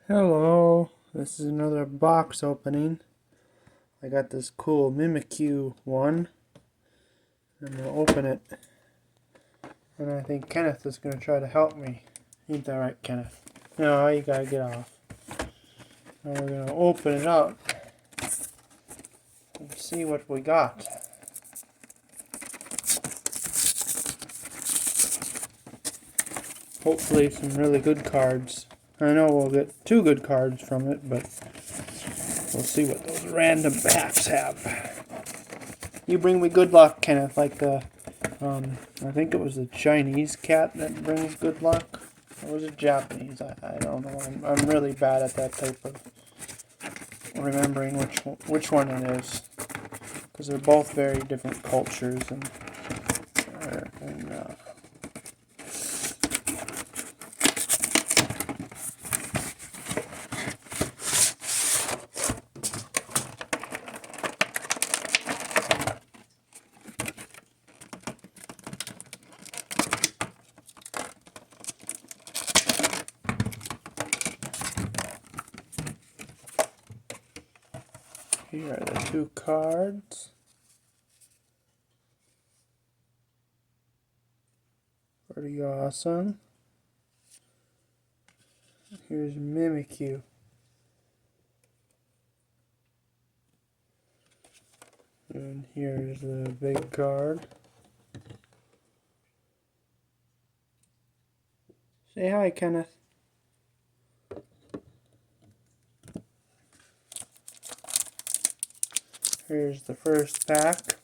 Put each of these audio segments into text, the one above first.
Hello, this is another box opening. I got this cool mimikyu one. I'm going to open it. And I think Kenneth is going to try to help me. Ain't that right, Kenneth? No, you gotta get off. Now we're going to open it up and see what we got. Hopefully some really good cards. I know we'll get 2 good cards from it, but we'll see what those random packs have. You bring me good luck, Kenneth, like the, I think it was the Chinese cat that brings good luck. Or was it Japanese? I don't know. I'm really bad at that type of remembering which one it is. Because they're both very different cultures and here are the 2 cards. Pretty awesome. Here's Mimikyu. And here's the big card. Say hi, Kenneth. Here's the first pack.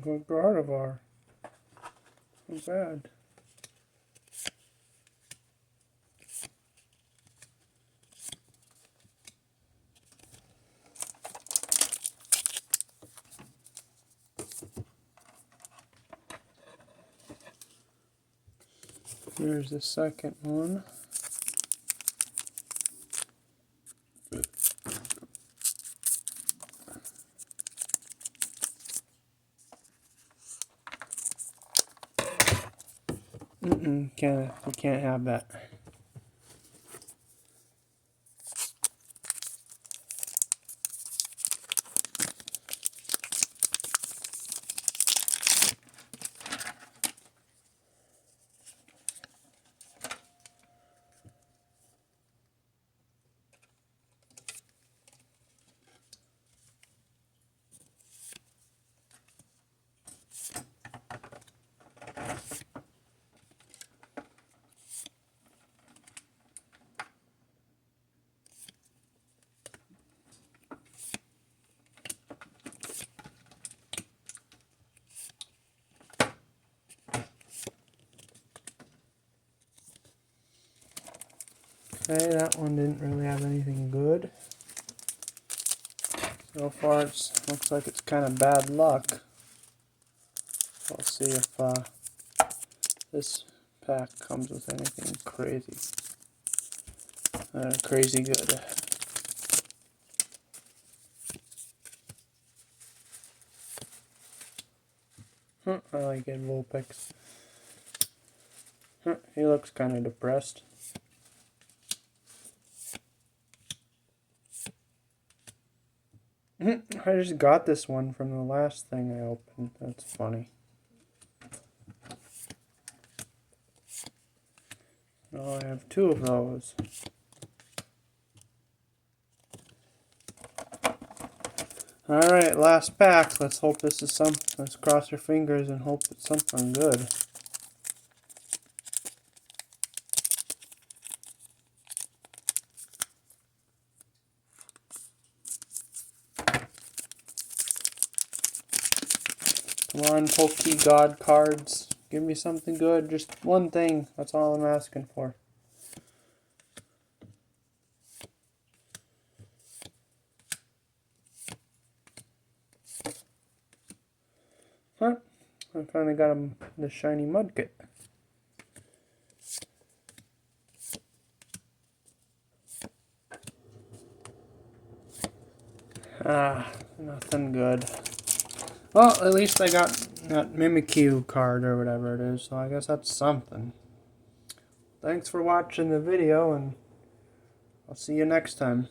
Good Gardevoir. Not bad. Here's the second one. You can't have that. Okay, that one didn't really have anything good. So far it looks like it's kind of bad luck. We'll see if this pack comes with anything crazy. Crazy good. I like it, Vulpix. He looks kind of depressed. I just got this one from the last thing I opened. That's funny. Oh, I have 2 of those. Alright, last pack. Let's hope this is some. Let's cross our fingers and hope it's something good. Come on, Pokey God cards. Give me something good. Just one thing. That's all I'm asking for. Huh? I finally got him the shiny mudkit. Ah, nothing good. Well, at least I got that mimikyu card or whatever it is, so I guess that's something. Thanks for watching the video, and I'll see you next time.